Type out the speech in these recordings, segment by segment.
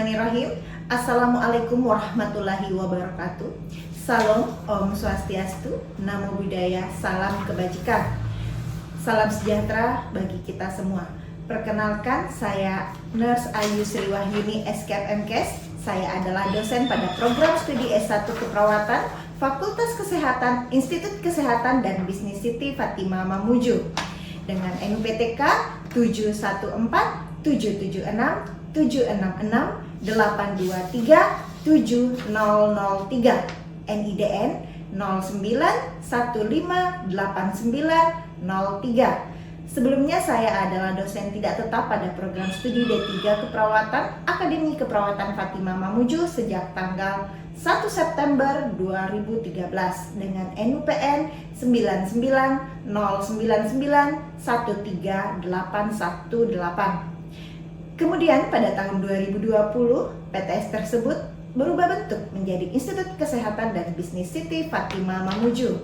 Bismillahirrahmanirrahim. Assalamualaikum warahmatullahi wabarakatuh. Salam, Om Swastiastu, Namo Buddhaya, salam kebajikan. Salam sejahtera bagi kita semua. Perkenalkan, saya Nurse Ayu Sri Wahyuni, SKF MKes. Saya adalah dosen pada program studi S1 Keperawatan, Fakultas Kesehatan, Institut Kesehatan dan Bisnis Siti Fatimah Mamuju dengan NUPTK 714-776-766-823-7003, NIDN 09158903. Sebelumnya saya adalah dosen tidak tetap pada program studi D3 Keperawatan Akademi Keperawatan Fatimah Mamuju sejak tanggal 1 September 2013 dengan NUPN 9909913818. Kemudian pada tahun 2020 PTS tersebut berubah bentuk menjadi Institut Kesehatan dan Bisnis Siti Fatimah Mamuju,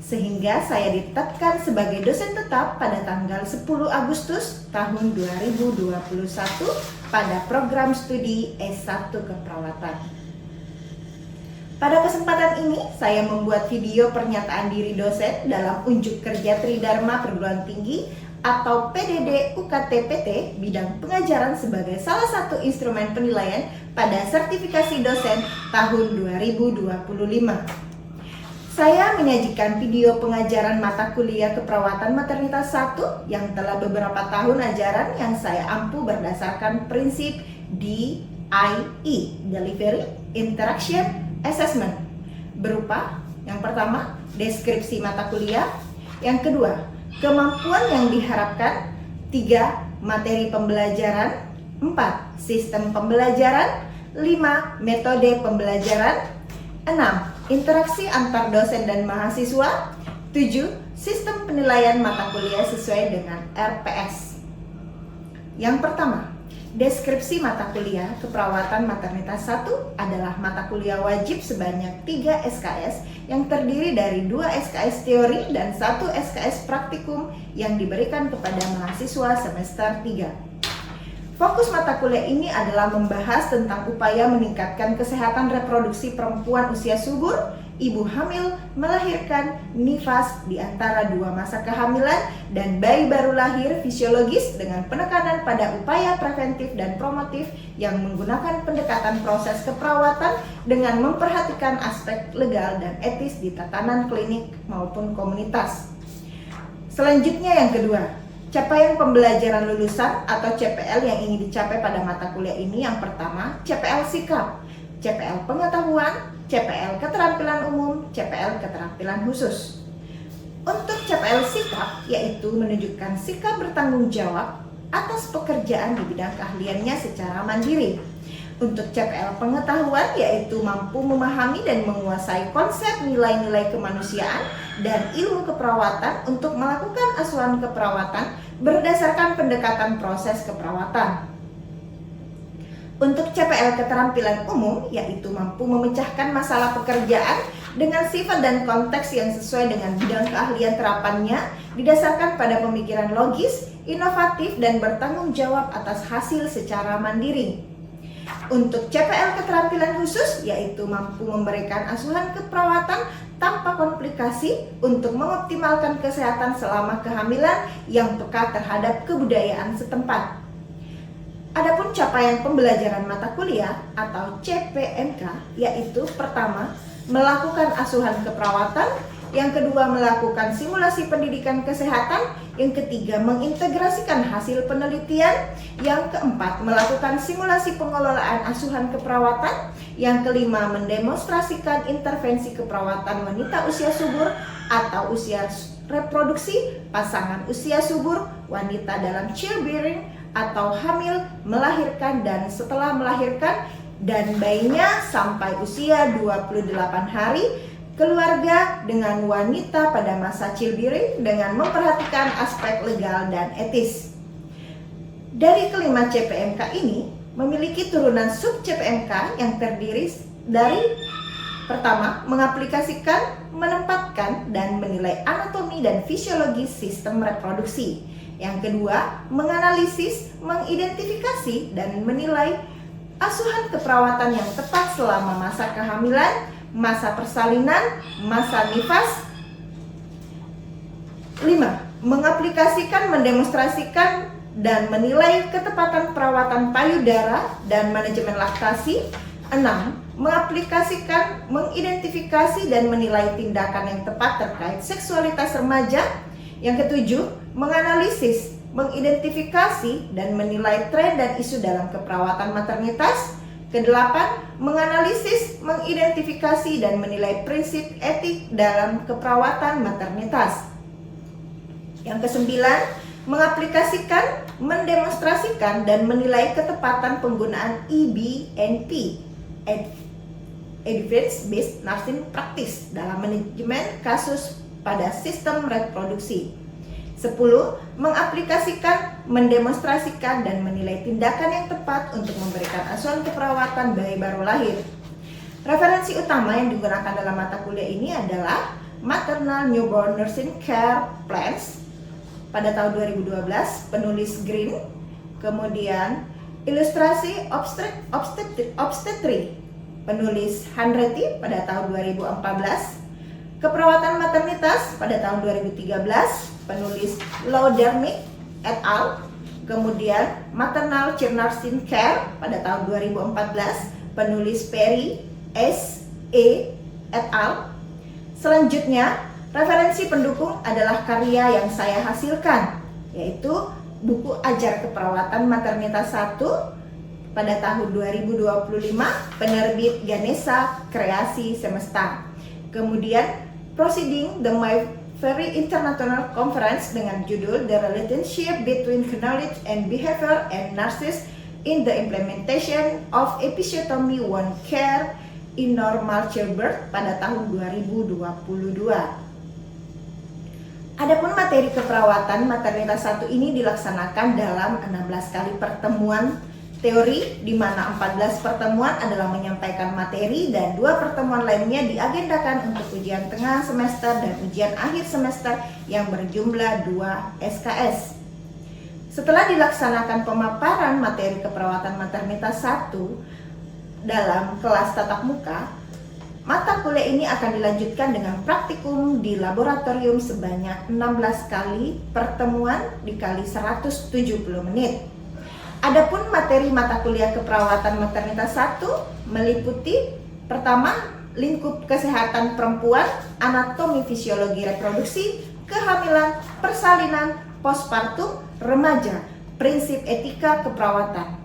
sehingga saya ditetapkan sebagai dosen tetap pada tanggal 10 Agustus tahun 2021 pada program studi S1 Keperawatan. Pada kesempatan ini, saya membuat video pernyataan diri dosen dalam unjuk kerja Tridharma Perguruan Tinggi atau PDD UKT-PT bidang pengajaran sebagai salah satu instrumen penilaian pada sertifikasi dosen tahun 2025. Saya menyajikan video pengajaran mata kuliah keperawatan maternitas 1 yang telah beberapa tahun ajaran yang saya ampuh berdasarkan prinsip DIE, Delivery, Interaction, Assessment, berupa yang pertama, deskripsi mata kuliah, yang kedua, kemampuan yang diharapkan, 3, materi pembelajaran, 4, sistem pembelajaran, 5, metode pembelajaran, 6, interaksi antar dosen dan mahasiswa, 7, sistem penilaian mata kuliah sesuai dengan RPS. Yang pertama, deskripsi mata kuliah keperawatan maternitas 1 adalah mata kuliah wajib sebanyak 3 SKS yang terdiri dari 2 SKS teori dan 1 SKS praktikum yang diberikan kepada mahasiswa semester 3. Fokus mata kuliah ini adalah membahas tentang upaya meningkatkan kesehatan reproduksi perempuan usia subur, ibu hamil, melahirkan, nifas di antara 2 masa kehamilan, dan bayi baru lahir fisiologis dengan penekanan pada upaya preventif dan promotif yang menggunakan pendekatan proses keperawatan dengan memperhatikan aspek legal dan etis di tatanan klinik maupun komunitas. Selanjutnya yang kedua, capaian pembelajaran lulusan atau CPL yang ingin dicapai pada mata kuliah ini. Yang pertama, CPL sikap, CPL pengetahuan, CPL keterampilan umum, CPL keterampilan khusus. Untuk CPL sikap, yaitu menunjukkan sikap bertanggung jawab atas pekerjaan di bidang keahliannya secara mandiri. Untuk CPL pengetahuan, yaitu mampu memahami dan menguasai konsep nilai-nilai kemanusiaan dan ilmu keperawatan untuk melakukan asuhan keperawatan berdasarkan pendekatan proses keperawatan. Untuk CPL keterampilan umum, yaitu mampu memecahkan masalah pekerjaan dengan sifat dan konteks yang sesuai dengan bidang keahlian terapannya, didasarkan pada pemikiran logis, inovatif, dan bertanggung jawab atas hasil secara mandiri. Untuk CPL keterampilan khusus, yaitu mampu memberikan asuhan keperawatan tanpa komplikasi untuk mengoptimalkan kesehatan selama kehamilan yang peka terhadap kebudayaan setempat. Adapun capaian pembelajaran mata kuliah atau CPMK, yaitu pertama, melakukan asuhan keperawatan, yang kedua melakukan simulasi pendidikan kesehatan, yang ketiga mengintegrasikan hasil penelitian, yang keempat melakukan simulasi pengelolaan asuhan keperawatan, yang kelima mendemonstrasikan intervensi keperawatan wanita usia subur atau usia reproduksi, pasangan usia subur, wanita dalam childbearing atau hamil, melahirkan dan setelah melahirkan, dan bayinya sampai usia 28 hari, keluarga dengan wanita pada masa childbearing dengan memperhatikan aspek legal dan etis. Dari kelima CPMK ini memiliki turunan sub CPMK yang terdiri dari pertama, mengaplikasikan, menempatkan, dan menilai anatomi dan fisiologis sistem reproduksi. Yang kedua, menganalisis, mengidentifikasi, dan menilai asuhan keperawatan yang tepat selama masa kehamilan, masa persalinan, masa nifas. 5. Mengaplikasikan, mendemonstrasikan, dan menilai ketepatan perawatan payudara dan manajemen laktasi. 6. Mengaplikasikan, mengidentifikasi, dan menilai tindakan yang tepat terkait seksualitas remaja. Yang ketujuh, menganalisis, mengidentifikasi, dan menilai tren dan isu dalam keperawatan maternitas. Kedelapan, menganalisis, mengidentifikasi, dan menilai prinsip etik dalam keperawatan maternitas. Yang kesembilan, mengaplikasikan, mendemonstrasikan, dan menilai ketepatan penggunaan EBNP, Evidence Based Nursing Practice, dalam manajemen kasus pada sistem reproduksi. 10. Mengaplikasikan, mendemonstrasikan, dan menilai tindakan yang tepat untuk memberikan asuhan keperawatan bayi baru lahir. Referensi utama yang digunakan dalam mata kuliah ini adalah Maternal Newborn Nursing Care Plans pada tahun 2012, penulis Green, kemudian Ilustrasi Obstetri, penulis Handretti pada tahun 2014, Keperawatan Maternitas pada tahun 2013, penulis Laudermich et al. Kemudian Maternal Child Nursing Care pada tahun 2014, penulis Perry S. E. et al. Selanjutnya, referensi pendukung adalah karya yang saya hasilkan, yaitu buku Ajar Keperawatan Maternitas 1 pada tahun 2025, penerbit Ganesha Kreasi Semesta. Kemudian Proceeding the My Very International Conference dengan judul The Relationship Between Knowledge and Behavior and Nurses in the Implementation of Episiotomy Wound Care in Normal Childbirth pada tahun 2022. Adapun materi keperawatan maternitas 1 ini dilaksanakan dalam 16 kali pertemuan teori, di mana 14 pertemuan adalah menyampaikan materi dan 2 pertemuan lainnya diagendakan untuk ujian tengah semester dan ujian akhir semester yang berjumlah 2 SKS. Setelah dilaksanakan pemaparan materi keperawatan maternitas 1 dalam kelas tatap muka, mata kuliah ini akan dilanjutkan dengan praktikum di laboratorium sebanyak 16 kali pertemuan dikali 170 menit. Adapun materi mata kuliah keperawatan maternitas 1 meliputi pertama, lingkup kesehatan perempuan, anatomi fisiologi reproduksi, kehamilan, persalinan, postpartum, remaja, prinsip etika keperawatan.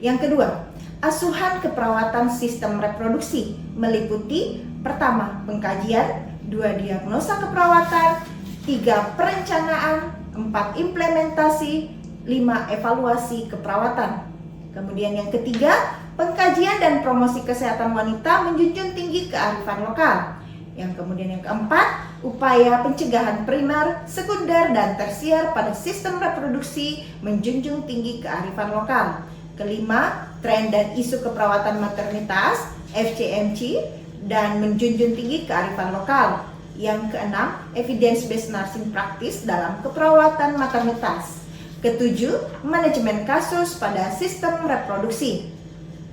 Yang kedua, asuhan keperawatan sistem reproduksi meliputi pertama, pengkajian, 2, diagnosa keperawatan, 3, perencanaan, 4, implementasi, 5, evaluasi keperawatan. Kemudian yang ketiga, pengkajian dan promosi kesehatan wanita menjunjung tinggi kearifan lokal. Yang kemudian yang keempat, upaya pencegahan primer, sekunder, dan tersier pada sistem reproduksi menjunjung tinggi kearifan lokal. Kelima, tren dan isu keperawatan maternitas, FCMC, dan menjunjung tinggi kearifan lokal. Yang keenam, evidence based nursing practice dalam keperawatan maternitas. Ketujuh, manajemen kasus pada sistem reproduksi.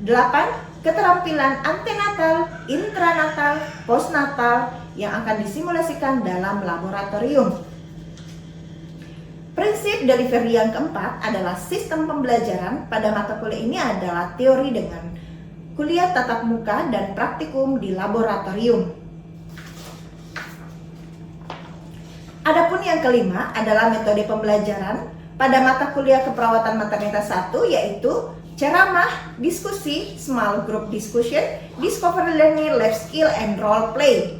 8, keterampilan antenatal, intranatal, postnatal yang akan disimulasikan dalam laboratorium. Prinsip delivery yang keempat adalah sistem pembelajaran. Pada mata kuliah ini adalah teori dengan kuliah tatap muka dan praktikum di laboratorium. Adapun yang kelima adalah metode pembelajaran pada mata kuliah keperawatan maternitas 1, yaitu ceramah, diskusi, small group discussion, discovery learning, life skill, and role play.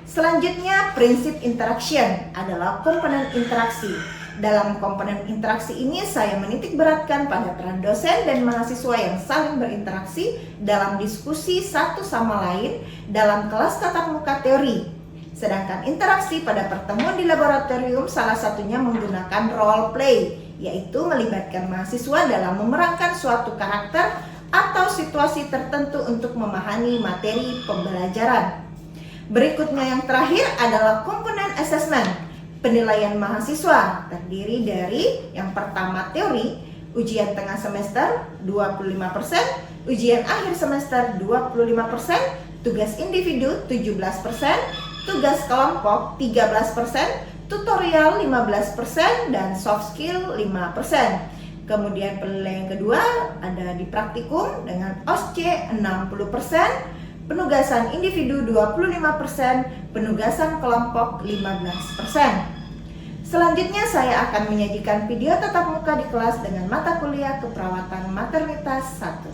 Selanjutnya, prinsip interaction adalah komponen interaksi. Dalam komponen interaksi ini, saya menitik beratkan pada peran dosen dan mahasiswa yang saling berinteraksi dalam diskusi satu sama lain dalam kelas tatap muka teori. Sedangkan interaksi pada pertemuan di laboratorium salah satunya menggunakan role play, yaitu melibatkan mahasiswa dalam memerankan suatu karakter atau situasi tertentu untuk memahami materi pembelajaran. Berikutnya yang terakhir adalah komponen assessment. Penilaian mahasiswa terdiri dari yang pertama teori, ujian tengah semester 25%, ujian akhir semester 25%, tugas individu 17%, tugas kelompok 13%, tutorial 15%, dan soft skill 5%. Kemudian penilaian kedua ada di praktikum dengan OSCE 60%, penugasan individu 25%, penugasan kelompok 15%. Selanjutnya saya akan menyajikan video tatap muka di kelas dengan mata kuliah keperawatan maternitas 1.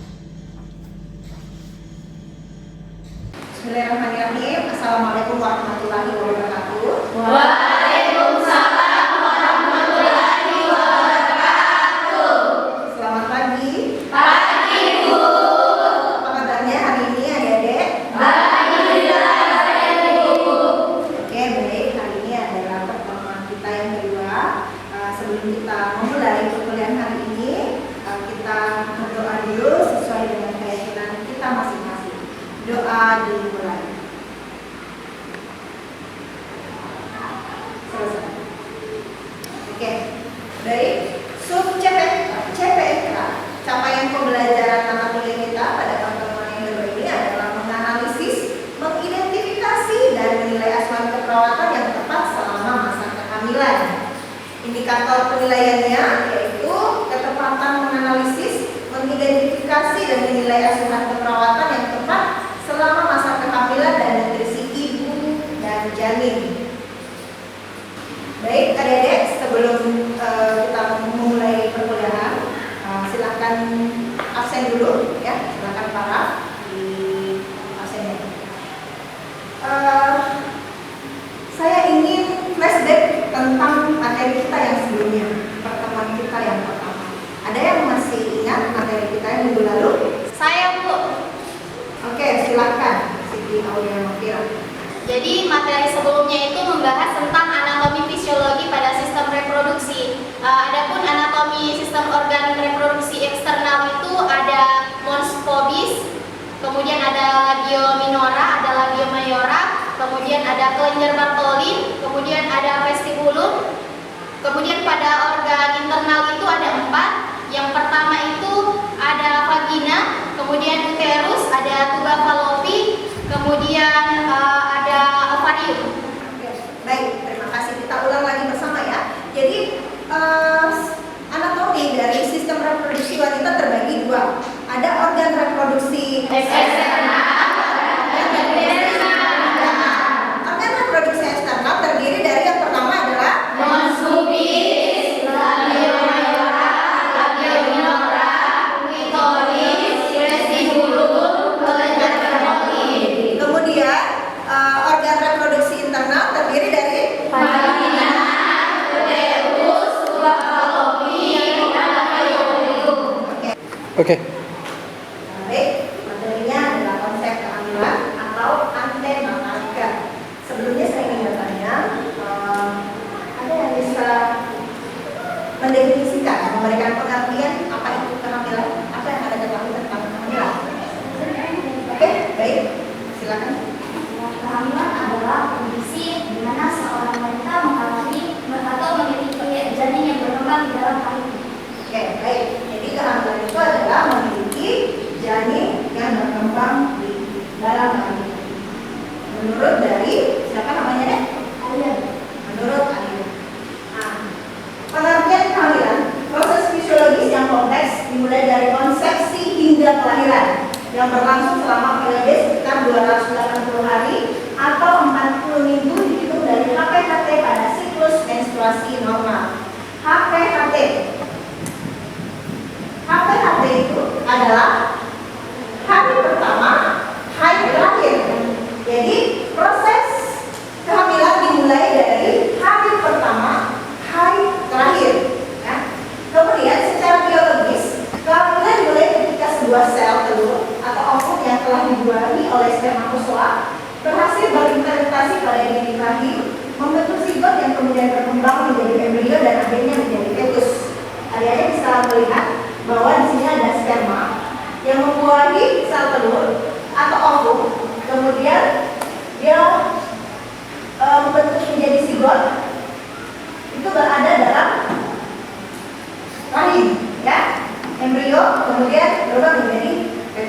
Bismillahirrahmanirrahim. Assalamualaikum warahmatullahi wabarakatuh. Waalaikumsalam warahmatullahi wabarakatuh. Selamat pagi. Pagi, Bu. Apa kabarnya hari ini adik-adik? Alhamdulillah, Bu. Oke, baik. Hari ini adalah pertemuan kita yang kedua. Sebelum kita memulai perkuliahan hari ini, kita berdoa dulu sesuai dengan keyakinan kita masing-masing. Doa dimulai. Selesai. Oke, baik. Sub CPNK, capaian pembelajaran mata kuliah kita pada pertemuan yang kedua ini adalah menganalisis, mengidentifikasi, dan menilai asuhan keperawatan yang tepat selama masa kehamilan. Indikator penilaiannya yaitu ketepatan menganalisis, mengidentifikasi, dan menilai asuhan keperawatan yang tepat selama masa kehamilan dan nutrisi ibu dan janin. Baik adik-adik, sebelum kita memulai perkuliahan, silakan absen dulu ya, silakan para di absennya. Saya ingin flashback tentang materi kita yang sebelumnya, pertemuan kita yang pertama. Ada yang masih ingat materi kita yang minggu lalu? Saya, Bu. Oke, silakan Siti Aulia Mafira. Jadi materi sebelumnya itu membahas tentang anatomi fisiologi pada sistem reproduksi. Adapun anatomi sistem organ reproduksi eksternal itu ada mons pubis, kemudian ada labio minora, ada labio mayora, kemudian ada kelenjar Bartholin, kemudian ada vestibulum. Kemudian pada organ internal itu ada 4. Yang pertama itu ada vagina, kemudian uterus, ada tuba fallopi, kemudian ada ovarium. Baik, terima kasih. Kita ulang lagi bersama ya. Jadi anatomi dari sistem reproduksi wanita terbagi 2. Ada organ reproduksi Eksternal. Organ reproduksi eksternal terdiri dari yang pertama adalah Mons pubis, labio mayora, labio minora, klitoris, vestibulum, kelenjar Bartholin. kemudian organ reproduksi internal terdiri dari Vagina, uterus, tuba fallopi, dan ovarium. Oke. Oke. Baik, materinya adalah konsep kehamilan atau antenatalika. Sebelumnya saya ingin bertanya, ada yang bisa mendefinisikan, memberikan pengertian apa itu kehamilan? Apa yang Anda ketahui tentang kehamilan? Oke, baik, silakan. Kehamilan adalah kondisi di mana seorang wanita mengalami atau memiliki janin yang berkembang di dalam rahim. Oke, baik. Jadi kehamilan itu adalah memiliki janin yang berkembang di dalam rahim. Menurut dari siapa namanya deh? Kalian Menurut Alia. Nah, pengertian kehamilan, proses fisiologis yang kompleks dimulai dari konsepsi hingga kelahiran yang berlangsung selama periode sekitar 280 hari atau 40 minggu dihitung dari HPHT pada siklus menstruasi normal. HPHT itu adalah hari pertama, hari terakhir. Jadi proses kehamilan dimulai dari hari pertama, hari terakhir. Ya. Kemudian secara biologis, kehamilan dimulai ketika sebuah sel telur atau ovum yang telah dibuahi oleh spermatozoa berhasil berinterpretasi pada dinding rahim, membentuk zigot yang kemudian berkembang menjadi embrio dan akhirnya menjadi fetus. Adik-adik bisa melihat bahwa di sini ada sperma yang membuahi sel telur atau ovum, kemudian dia membentuk menjadi zigot, itu berada dalam rahim, ya, embrio, kemudian berubah menjadi fetus.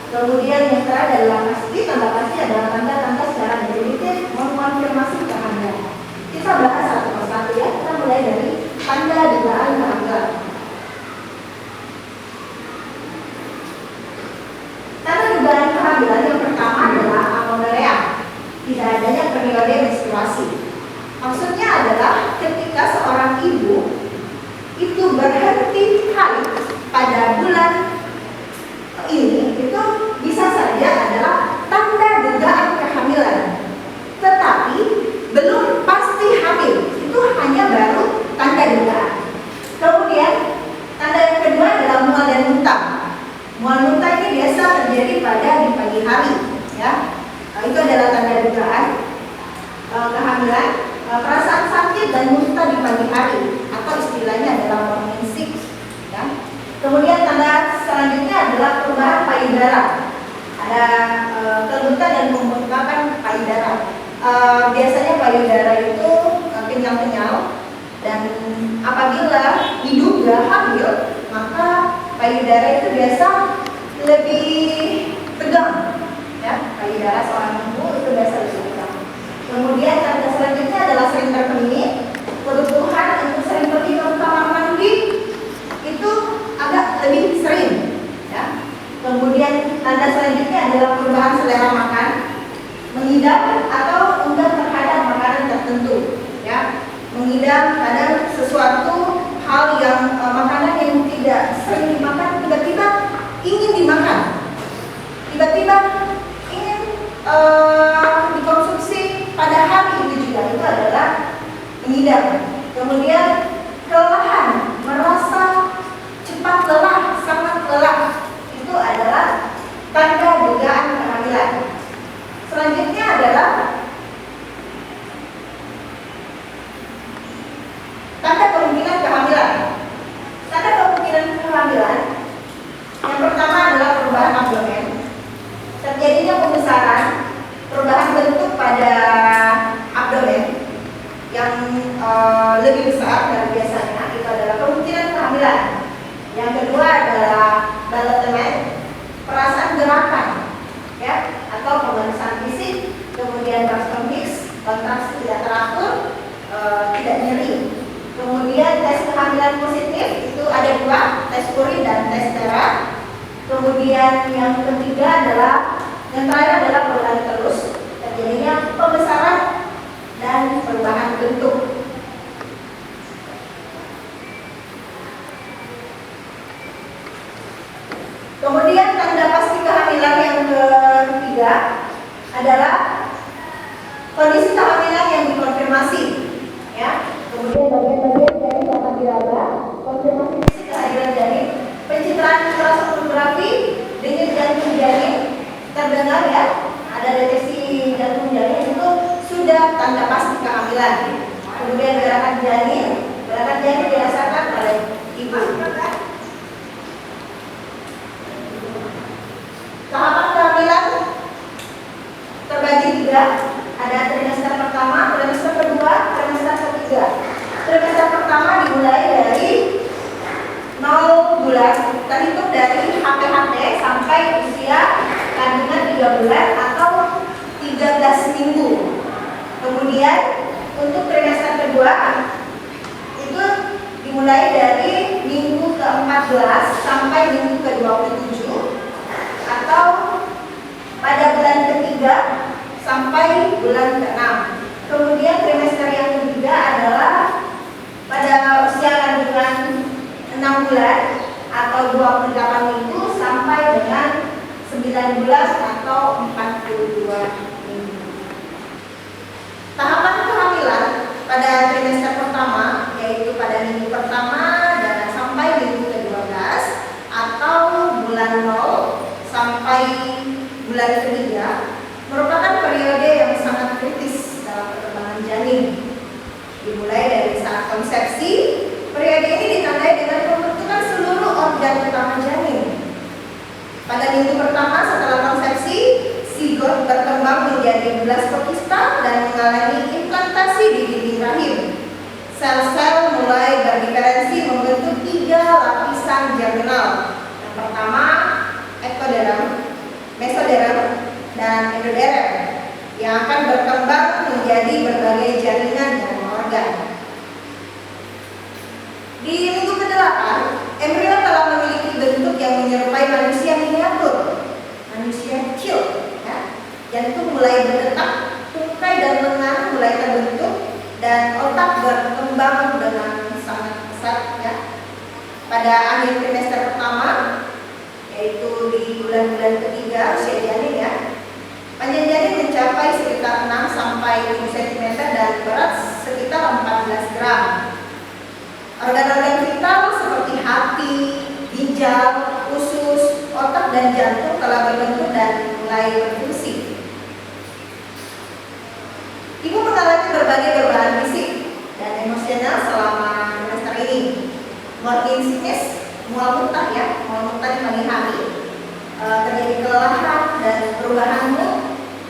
Kemudian yang terakhir adalah pasti. Tanda pasti adalah tanda-tanda secara definitif mengonfirmasi kehamilan. Kita bahas satu persatu ya. Kita mulai dari tanda dugaan kehamilan. Tanda dugaan kehamilan yang pertama adalah amenorrea, tidak adanya periode menstruasi. Maksudnya adalah ketika seorang ibu itu berhenti haid pada bulan ini, itu bisa saja adalah tanda dugaan kehamilan, tetapi belum pasti hamil. Itu hanya baru tanda dugaan. Kemudian tanda yang kedua adalah mual dan muntah. Mual muntah ini biasa terjadi pada di pagi hari, ya. Itu adalah tanda dugaan kehamilan. Perasaan sakit dan muntah di pagi hari atau istilahnya adalah morning sick, ya. Kemudian tanda selanjutnya adalah perubahan payudara. Ada kelenturan dan pembengkakan payudara. Biasanya payudara itu kenyal-kenyal, dan apabila diduga hamil, maka payudara itu biasa lebih tegang, ya. Payudara seorang ibu itu biasa lebih tegang. Kemudian tanda selanjutnya adalah sering berkemih, kebutuhan untuk sering pergi ke kamar mandi itu agak lebih sering, ya. Kemudian tanda selanjutnya adalah perubahan selera makan, mengidam atau enggan terhadap makanan tertentu, ya. Mengidam kadang sesuatu hal yang makanan yang tidak sering dimakan tiba-tiba ingin dimakan, tiba-tiba ingin dikonsumsi pada hari itu juga, itu adalah mengidam. Kemudian kelelahan, merasa cepat lelah, sangat lelah, itu adalah tanda dugaan kehamilan. Selanjutnya adalah tanda kemungkinan kehamilan. Tanda kemungkinan kehamilan yang pertama adalah perubahan abdomen, terjadinya pembesaran, perubahan bentuk pada abdomen yang lebih besar dari biasanya, itu adalah kemungkinan kehamilan. Yang kedua adalah ballottement, perasaan gerakan, ya, atau pemanasan fisik. Kemudian Braxton Hicks, kontraksi tidak teratur, tidak nyeri. Kemudian tes kehamilan positif itu ada dua, tes urin dan tes darah. Kemudian yang ketiga adalah, yang terakhir adalah berulang terus, terjadinya pembesaran dan perubahan bentuk. Kemudian tanda pasti kehamilan yang ketiga adalah kondisi kehamilan yang dikonfirmasi, ya. Kemudian bagian-bagian janin dapat diraba, konfirmasi fisik kehadiran janin, pencitraan ultrasonografi, denyut jantung janin terdengar, ya, ada deteksi jantung janin, itu sudah tanda pasti kehamilan. Kemudian gerakan janin dirasakan oleh ibu. Tahapan kehamilan terbagi tiga, ada trimester pertama, trimester kedua, trimester ketiga. Trimester pertama dimulai dari 0 bulan, terhitung dari HPHT sampai usia kandungan 3 bulan atau 13 minggu. Kemudian untuk trimester kedua itu dimulai dari minggu ke-14 sampai minggu ke-27 atau pada bulan ketiga sampai bulan ke-6. Kemudian trimester yang ketiga adalah pada usia kandungan 6 bulan atau 28 minggu sampai dengan 19 atau 42 minggu. Tahapan kehamilan pada trimester pertama yaitu pada minggu pertama dan sampai minggu ke-12 atau bulan 0 sampai bulan ketiga merupakan periode yang sangat kritis dalam perkembangan janin. Dimulai dari saat konsepsi, periode ini ditandai dengan pembentukan seluruh organ utama janin. Pada minggu pertama setelah konsepsi, zigot berkembang menjadi blastokista dan mengalami implantasi di dinding rahim. Sel-sel mulai berdiferensi membentuk 3 lapisan germinal. Yang pertama, ektoderm, yang akan berkembang menjadi berbagai jaringan dan organ. Di minggu ke-8, embrio telah memiliki bentuk yang menyerupai manusia miniatur, manusia kecil. Ya. Jantung mulai berdetak, tungkai dan lengan mulai terbentuk, dan otak berkembang dengan sangat pesat. Ya. Pada akhir trimester pertama, yaitu di bulan-bulan ketiga usia janin, ya, panjang janin mencapai sekitar 6 sampai 7 cm dan berat sekitar 14 gram. Organ-organ vital seperti hati, ginjal, usus, otak, dan jantung telah berbentuk dan mulai berfungsi. Ibu mengalami berbagai perubahan fisik dan emosional selama semester ini. Morning sickness, mual muntah, ya, mual muntah di pagi hari, terjadi kelelahan dan perubahan mood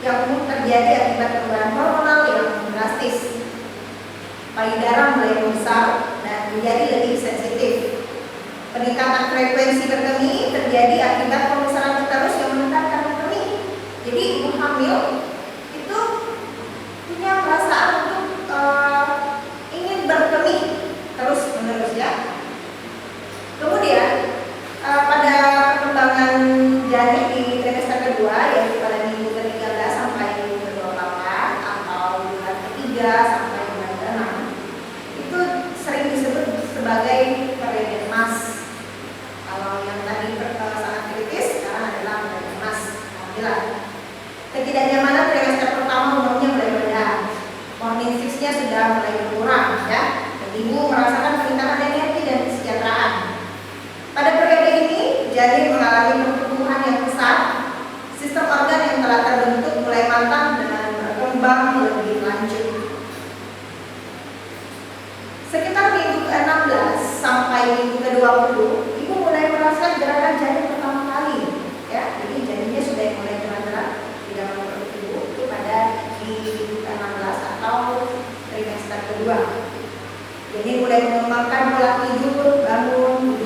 yang umum terjadi akibat perubahan hormonal yang drastis. Payudara mulai membesar dan menjadi lebih sensitif. Peningkatan frekuensi berkemih terjadi akibat pembesaran uterus yang menekan kandung kemih. Jadi ibu hamil itu punya perasaan untuk ingin berkemih terus menerus, ya. Kemudian pada perkembangan janin di trimester kedua, yaitu pada minggu ke-13 sampai minggu ke-28 atau bulan ke-3 sampai bulan ke-6, itu sering disebut sebagai periode emas. Kalau yang tadi sangat kritis, sekarang adalah periode emas kehamilan. Ketidaknyamanan trimester pertama umumnya mulai bereda. Morning sickness-nya sudah mulai berkurang, ya. Dan ibu merasakan peningkatan energi dan kesejahteraan. Pada periode ini, janin mengalami pertumbuhan yang pesat. Sistem organ yang telah terbentuk mulai matang dan berkembang lebih lanjut. Sekitar minggu ke-16 sampai minggu ke-20, ibu mulai merasakan gerakan janin pertama kali, ya. Jadi janinnya sudah mulai gerak-gerak di dalam perut ibu itu pada di minggu ke-16 atau trimester kedua. Jadi mulai mengembangkan pola tidur, bangun,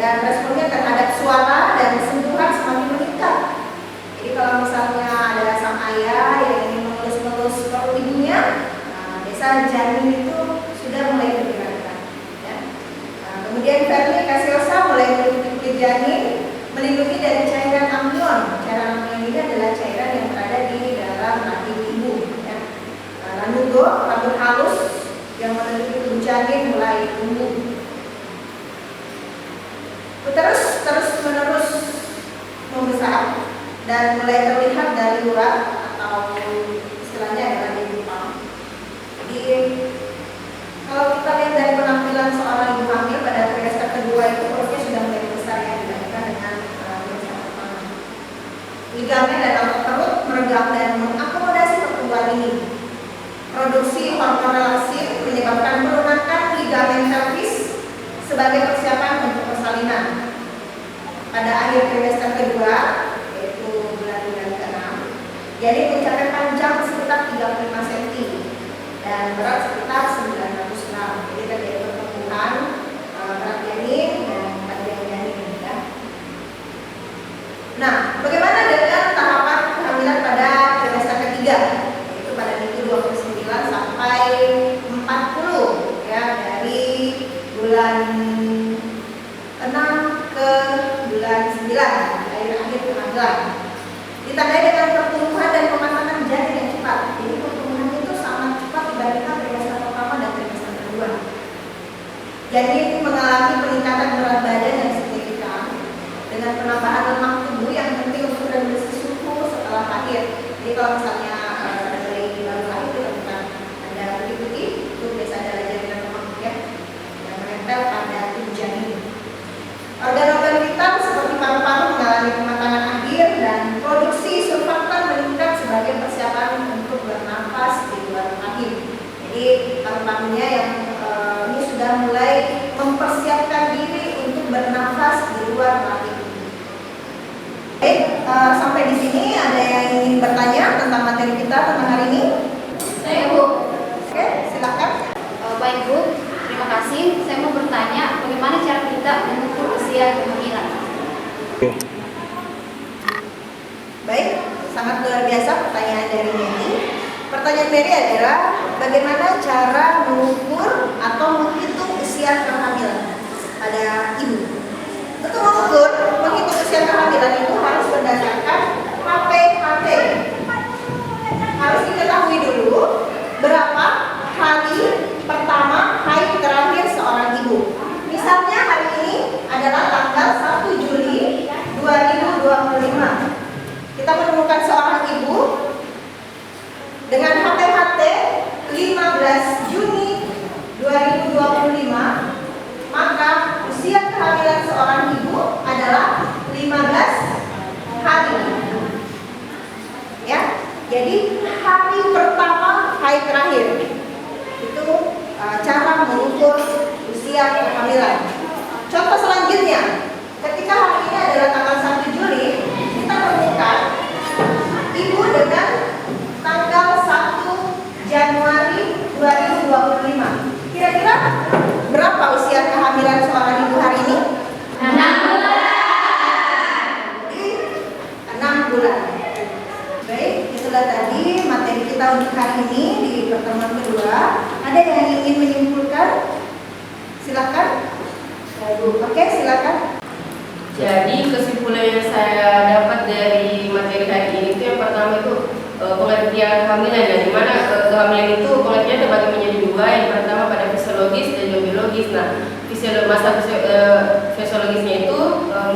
dan responnya terhadap suara dan sentuhan semakin meningkat. Jadi kalau misalnya ada sang ayah yang ingin mengelus-ngelus perut ibunya, biasa janin itu sudah mulai bergerak. Ya. Kemudian vermi caseosa mulai melindungi janin, melindungi dari cairan amnion. Cairan amnion ini adalah cairan yang berada di dalam rahim ibu. Ya. Lanugo, rambut halus yang menutupi tubuh janin mulai tumbuh. Terus-menerus membesar dan mulai terlihat dari luar atau istilahnya adalah di depan. Jadi kalau kita lihat dari penampilan seorang ibu hamil pada trimester kedua itu perutnya sudah mulai besar, ya, dibandingkan dengan trimester pertama. Ligamen dan otot perut meregam dan mengakomodasi pertumbuhan ini. Produksi hormon relaksin menyebabkan pelunakan ligamen pelvis sebagai persiapan untuk persalinan. Pada akhir trimester kedua, yaitu bulan-bulan ke-6, janin mencapai panjang sekitar 35 cm dan berat sekitar 900 gram. Jadi terjadi pertumbuhan berat janin dan panjang janin, ya. Nah, bagaimana dengan tahapan kehamilan pada trimester ketiga? Yaitu pada minggu 29 sampai 40, ya, dari bulan 6 ke bulan 9, akhir kehamilan. Ditandai dengan pertumbuhan dan pematangan janin yang cepat. Jadi pertumbuhan itu sangat cepat dibandingkan trimester pertama dan trimester kedua. Janin mengalami peningkatan berat badan yang signifikan dengan penambahan lemak tubuh yang penting untuk regulasi suhu setelah lahir. Jadi kalau misalnya ada bayi baru lahir itu bukan ada putih-putih, itu biasa ada jaringan lemak, ya, yang menempel pada tubuh janin. Organ-organ vital seperti paru-paru mengalami pematangan akhir dan produksi surfaktan meningkat sebagai persiapan untuk bernafas di luar rahim. Jadi paru-parunya yang ini sudah mulai mempersiapkan diri untuk bernafas di luar rahim. Baik, sampai di sini ada yang ingin bertanya tentang materi kita tentang hari ini? Saya, Bu. Oke, silakan. Baik, Bu. Terima kasih. Saya mau bertanya, bagaimana cara kita mengukur usia kehamilan? Baik, Sangat luar biasa pertanyaan dari Mary. Pertanyaan Mary adalah bagaimana cara mengukur atau menghitung usia kehamilan pada ibu. Untuk menghitung usia kehamilan itu harus berdasarkan HPHT. Harus diketahui dulu berapa hari pertama haid terakhir seorang ibu. Misalnya hari ini adalah tanggal 1 Juli 2025. Kita menemukan seorang ibu dengan HPHT 15 Juni 2025, maka usia kehamilan seorang ibu adalah 15 hari. Ya, jadi hari pertama haid terakhir itu cara mengukur usia kehamilan. Contoh selanjutnya, ketika hari ini adalah tanggal 1 Juli, kita menemukan ibu dengan tanggal 1 Januari 2025. Kira-kira berapa usia kehamilan seorang ibu hari ini? 6 bulan. 6 bulan. Baik, itulah tadi materi kita untuk hari ini di pertemuan kedua. Ada yang ingin menyimpulkan? Silakan. Oke, silakan. Jadi kesimpulan yang saya dapat dari materi hari ini itu yang pertama itu pengertian kehamilan, ya, di mana kehamilan itu pengertian terbagi menjadi dua. Yang pertama pada fisiologis dan juga biologis. Nah, fisiologisnya itu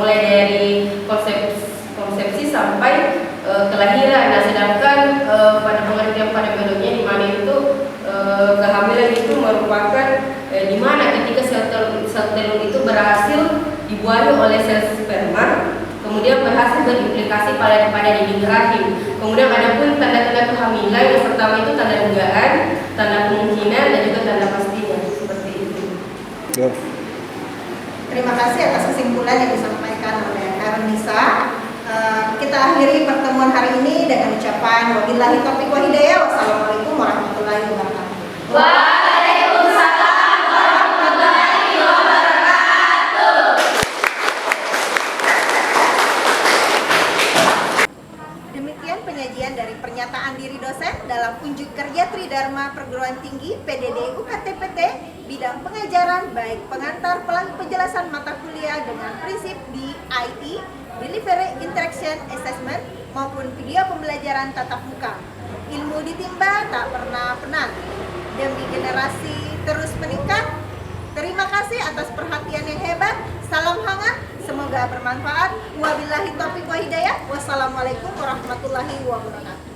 mulai dari konsepsi sampai kelahiran. Nah, sedangkan pada pengertian pada biologinya di mana itu kehamilan itu merupakan di mana ketika sel telur itu berhasil dibuahi oleh sel sperma, kemudian berhasil berimplikasi pada dinding rahim. Kemudian ada pun tanda-tanda kehamilan. Yang pertama itu tanda dugaan, tanda kemungkinan, dan juga tanda pastinya. Seperti itu. Terima kasih atas kesimpulan yang disampaikan oleh Ernisa. Kita akhiri pertemuan hari ini dengan ucapan wabillahi taufiq wa hidayah. Wassalamualaikum warahmatullahi wabarakatuh. Waalaikumsalam warahmatullahi wabarakatuh. Demikian penyajian dari pernyataan diri dosen dalam unjuk kerja Tridharma Perguruan Tinggi PDD UKT-PT bidang pengajaran baik pengantar pelangi penjelasan mata kuliah dengan prinsip DIE, Delivery Interaction Assessment, maupun video pembelajaran tatap muka. Ilmu ditimba tak pernah penat, demi generasi terus meningkat. Terima kasih atas perhatian yang hebat. Salam hangat, semoga bermanfaat. Wabillahi taufiq wa hidayah. Wassalamualaikum warahmatullahi wabarakatuh.